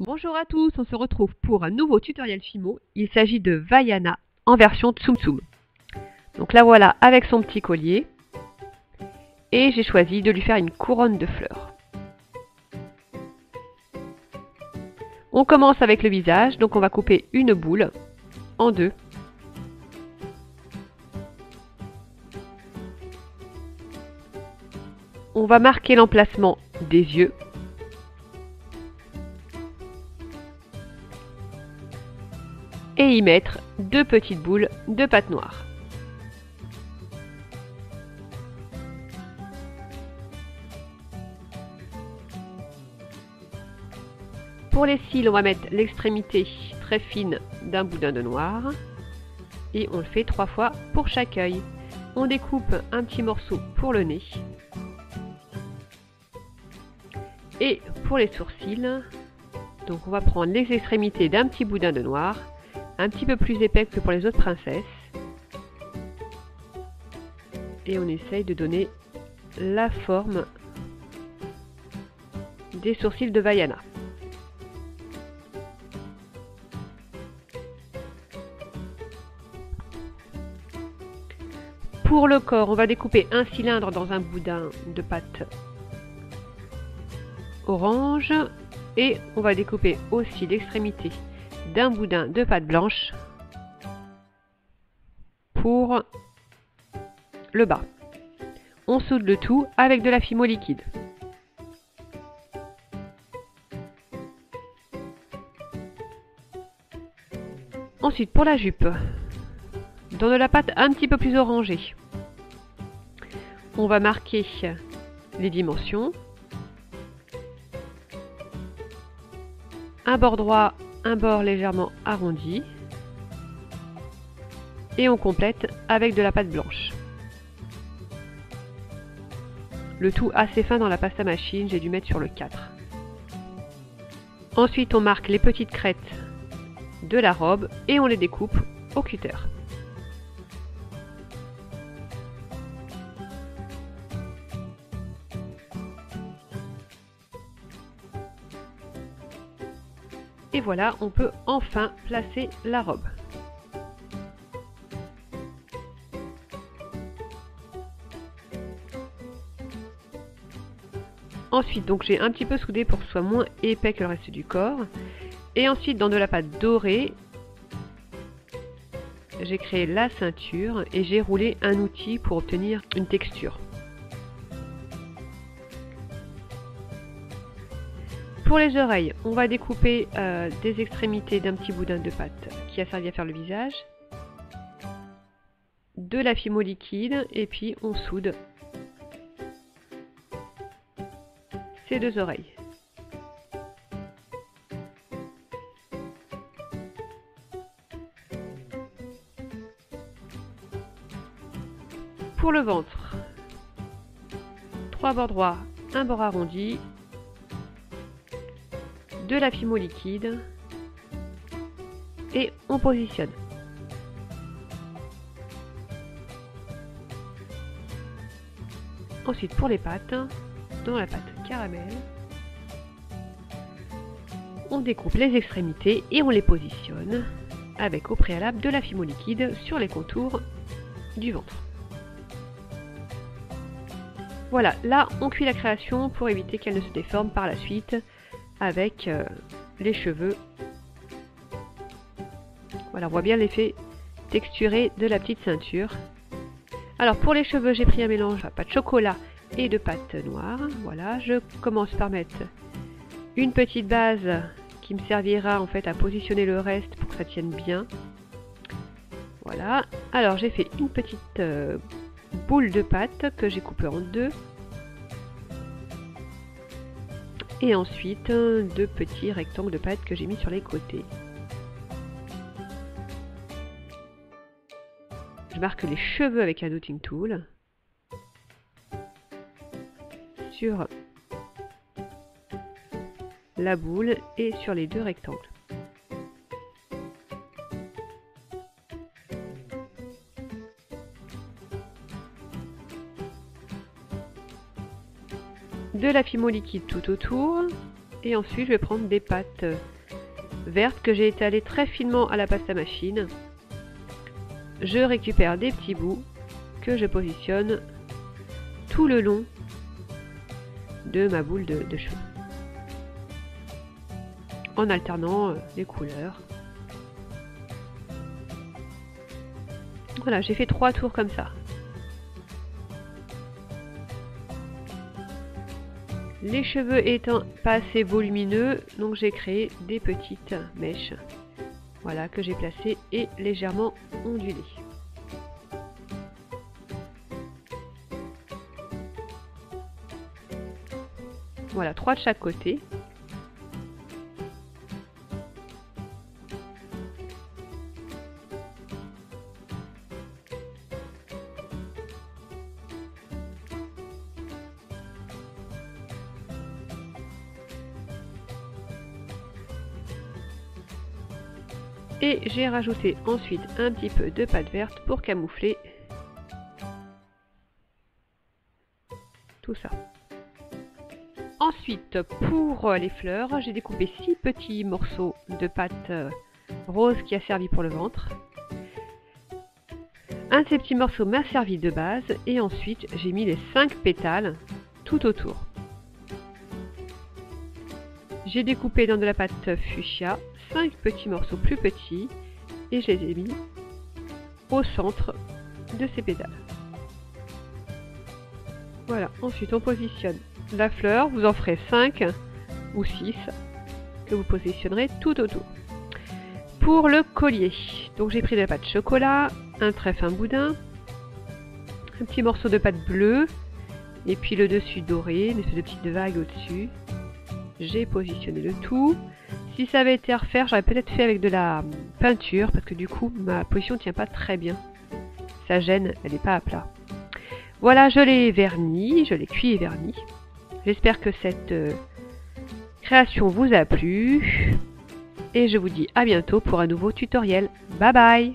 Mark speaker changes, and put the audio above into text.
Speaker 1: Bonjour à tous, on se retrouve pour un nouveau tutoriel Fimo. Il s'agit de Vaiana en version Tsum Tsum. Donc la voilà avec son petit collier. Et j'ai choisi de lui faire une couronne de fleurs. On commence avec le visage, donc on va couper une boule en deux. On va marquer l'emplacement des yeux. Et y mettre deux petites boules de pâte noire. Pour les cils, on va mettre l'extrémité très fine d'un boudin de noir. Et on le fait 3 fois pour chaque œil. On découpe un petit morceau pour le nez. Et pour les sourcils, donc on va prendre les extrémités d'un petit boudin de noir, un petit peu plus épais que pour les autres princesses. Et on essaye de donner la forme des sourcils de Vaiana. Pour le corps, on va découper un cylindre dans un boudin de pâte orange et on va découper aussi l'extrémité d'un boudin de pâte blanche pour le bas. On soude le tout avec de la Fimo liquide. Ensuite, pour la jupe, dans de la pâte un petit peu plus orangée, on va marquer les dimensions. Un bord droit, un bord légèrement arrondi. Et on complète avec de la pâte blanche. Le tout assez fin dans la pâte à machine, j'ai dû mettre sur le 4. Ensuite, on marque les petites crêtes de la robe et on les découpe au cutter. Et voilà, on peut enfin placer la robe. Ensuite, donc j'ai un petit peu soudé pour que ce soit moins épais que le reste du corps. Et ensuite, dans de la pâte dorée, j'ai créé la ceinture et j'ai roulé un outil pour obtenir une texture. Pour les oreilles, on va découper des extrémités d'un petit boudin de pâte qui a servi à faire le visage, de la Fimo liquide et puis on soude ces deux oreilles. Pour le ventre, 3 bords droits, un bord arrondi, de la Fimo liquide et on positionne. Ensuite pour les pattes, dans la pâte caramel, on découpe les extrémités et on les positionne avec au préalable de la Fimo liquide sur les contours du ventre. Voilà, là on cuit la création pour éviter qu'elle ne se déforme par la suite avec les cheveux. Voilà, on voit bien l'effet texturé de la petite ceinture. Alors pour les cheveux, j'ai pris un mélange de pâte chocolat et de pâte noire. Voilà, je commence par mettre une petite base qui me servira en fait à positionner le reste pour que ça tienne bien. Voilà, alors j'ai fait une petite boule de pâte que j'ai coupée en deux. Et ensuite, deux petits rectangles de pâte que j'ai mis sur les côtés. Je marque les cheveux avec un dotting tool. Sur la boule et sur les deux rectangles. De la Fimo liquide tout autour Et ensuite, je vais prendre des pâtes vertes que j'ai étalées très finement à la pâte à machine. Je récupère des petits bouts que je positionne tout le long de ma boule de cheveux. En alternant les couleurs. Voilà, j'ai fait 3 tours comme ça. Les cheveux étant pas assez volumineux, donc j'ai créé des petites mèches. Voilà, que j'ai placées et légèrement ondulées. Voilà, 3 de chaque côté. Et j'ai rajouté ensuite un petit peu de pâte verte pour camoufler tout ça. Ensuite, pour les fleurs, j'ai découpé 6 petits morceaux de pâte rose qui a servi pour le ventre. Un de ces petits morceaux m'a servi de base et ensuite j'ai mis les 5 pétales tout autour. J'ai découpé dans de la pâte fuchsia 5 petits morceaux plus petits et je les ai mis au centre de ces pétales. Voilà, ensuite on positionne la fleur, vous en ferez 5 ou 6 que vous positionnerez tout autour. Pour le collier, donc j'ai pris de la pâte chocolat, un très fin boudin, un petit morceau de pâte bleue et puis le dessus doré, une espèce de petite vague au-dessus. J'ai positionné le tout. Si ça avait été à refaire, j'aurais peut-être fait avec de la peinture parce que du coup ma position ne tient pas très bien. Ça gêne, elle n'est pas à plat. Voilà, je l'ai verni, je l'ai cuit et verni. J'espère que cette création vous a plu. Et je vous dis à bientôt pour un nouveau tutoriel. Bye bye!